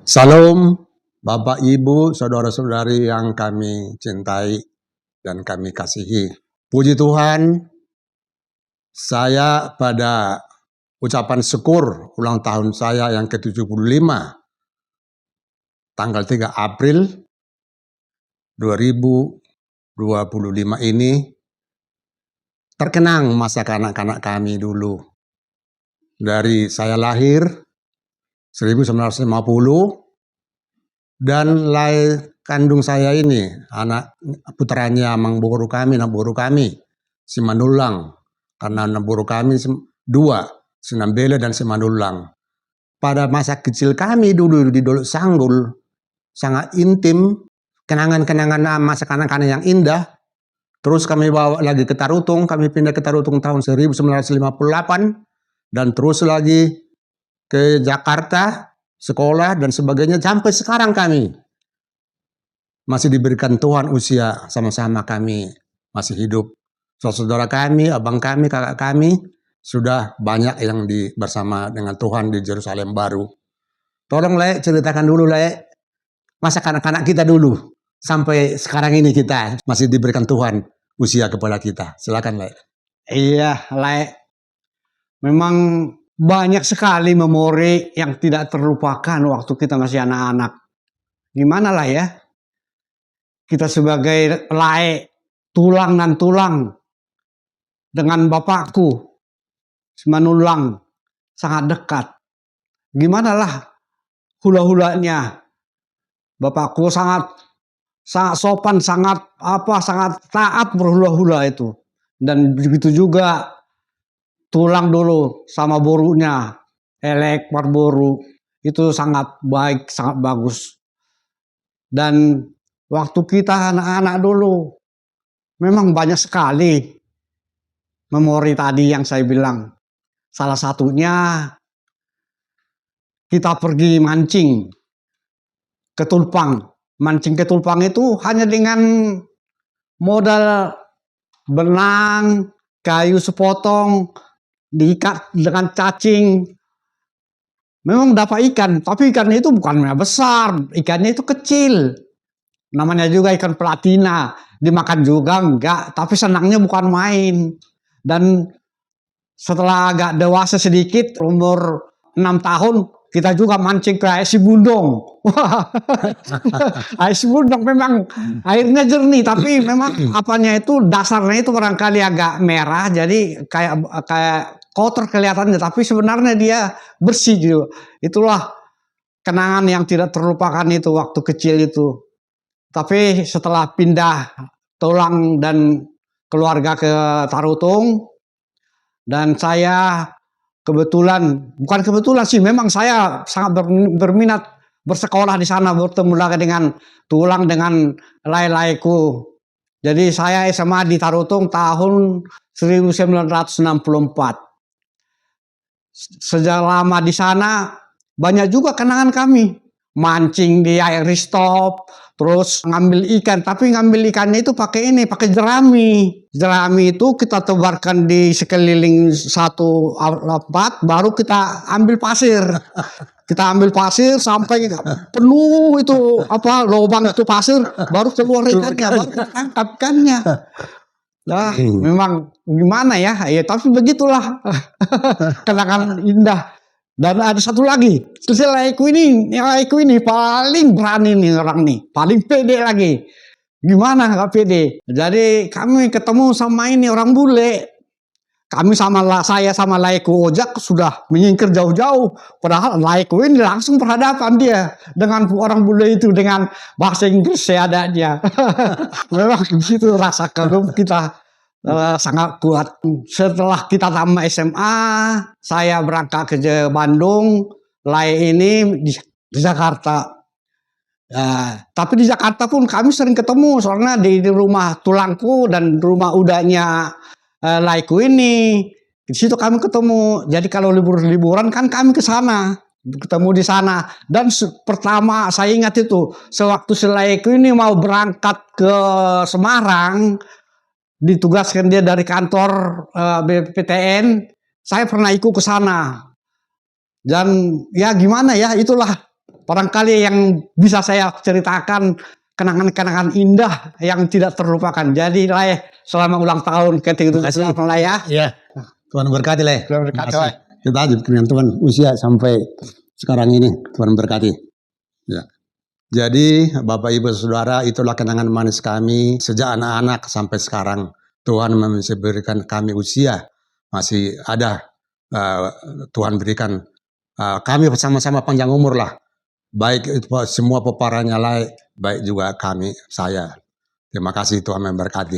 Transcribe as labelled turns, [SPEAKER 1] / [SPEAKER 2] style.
[SPEAKER 1] Salam Bapak, Ibu, saudara-saudari yang kami cintai dan kami kasihi. Puji Tuhan, saya pada ucapan syukur ulang tahun saya yang ke-75, tanggal 3 April 2025 ini, terkenang masa kanak-kanak kami dulu. Dari saya lahir 1950, dan kandung saya ini, anak putranya Mang Boru kami, si Manulang, karena anak Boru kami dua, Sinambele dan si Manulang. Pada masa kecil kami dulu di Dolok Sanggul, sangat intim, kenangan-kenangan masa kanak-kanak yang indah. Terus kami bawa lagi ke Tarutung, kami pindah ke Tarutung tahun 1958, dan terus lagi ke Jakarta, sekolah dan sebagainya, sampai sekarang kami masih diberikan Tuhan usia sama-sama kami masih hidup. Saudara kami, abang kami, kakak kami sudah banyak yang bersama dengan Tuhan di Yerusalem baru. Tolong Le, ceritakan dulu Le, masa kanak-kanak kita dulu sampai sekarang ini kita masih diberikan Tuhan usia kepada kita. Silakan Le.
[SPEAKER 2] Iya Le, memang banyak sekali memori yang tidak terlupakan waktu kita masih anak-anak. Gimana lah ya, kita sebagai lae, tulang dan tulang dengan bapakku, Manulang, sangat dekat. Gimana lah hula-hulanya, bapakku sangat sopan, sangat taat berhula-hula itu. Dan begitu juga tulang dulu sama borunya, Elek Marboru, itu sangat baik, sangat bagus. Dan waktu kita anak-anak dulu, memang banyak sekali memori tadi yang saya bilang. Salah satunya kita pergi mancing ke Tulpang. Mancing ke Tulpang itu hanya dengan modal benang, kayu sepotong, diikat dengan cacing. Memang dapat ikan, tapi ikannya itu bukan besar, ikannya itu kecil. Namanya juga ikan platina, dimakan juga enggak, tapi senangnya bukan main. Dan setelah agak dewasa sedikit, umur 6 tahun, kita juga mancing ke air Sibundong. Air Sibundong memang airnya jernih, tapi memang apanya itu, dasarnya itu barangkali agak merah, jadi kayak kotor kelihatannya, tapi sebenarnya dia bersih gitu. Itulah kenangan yang tidak terlupakan itu waktu kecil itu. Tapi setelah pindah tulang dan keluarga ke Tarutung, dan saya bukan kebetulan sih, memang saya sangat berminat bersekolah di sana, bertemu lagi dengan tulang, dengan lain-lainku. Jadi saya SMA di Tarutung tahun 1964. Sejak lama di sana banyak juga kenangan kami, mancing di air stop, terus ngambil ikan, tapi ngambil ikannya itu pakai jerami. Jerami itu kita tebarkan di sekeliling satu tempat, baru kita ambil pasir. Kita ambil pasir sampai penuh itu lubang itu pasir, baru keluar ikannya, baru kita tangkap ikannya. Nah, memang gimana ya, tapi begitulah kenangan indah. Dan ada satu lagi, laiku ini paling berani nih orang nih, paling pede lagi. Gimana nggak pede? Jadi kami ketemu sama ini orang bule. Kami saya sama laiku ojak sudah menyingkir jauh-jauh. Padahal laiku ini langsung berhadapan dia dengan orang bule itu dengan bahasa Inggris seadanya. Memang begitu rasa kagum kita. Sangat kuat. Setelah kita tamat SMA, saya berangkat ke Bandung, ini di Jakarta. Tapi di Jakarta pun kami sering ketemu, soalnya di rumah tulangku dan rumah udahnya laiku ini, di situ kami ketemu. Jadi kalau liburan kan kami ke sana, ketemu di sana. Dan pertama saya ingat itu, sewaktu laiku ini mau berangkat ke Semarang, ditugaskan dia dari kantor BPTN, saya pernah ikut ke sana. Dan ya gimana ya, itulah Barangkali yang bisa saya ceritakan kenangan-kenangan indah yang tidak terlupakan. Jadi Lai, selama ulang tahun ke-73 Lai ya.
[SPEAKER 1] Iya. Tuhan berkati Le.
[SPEAKER 2] Tuhan berkati,
[SPEAKER 1] Makasih.
[SPEAKER 2] Le.
[SPEAKER 1] Kita aja dengan Tuhan usia sampai sekarang ini. Tuhan berkati. Ya. Jadi Bapak Ibu Saudara, itulah kenangan manis kami sejak anak-anak sampai sekarang. Tuhan masih berikan kami usia, masih ada. Tuhan berikan kami bersama-sama panjang umur lah. Baik itu semua peparanya lain, baik juga kami, saya. Terima kasih, Tuhan memberkati.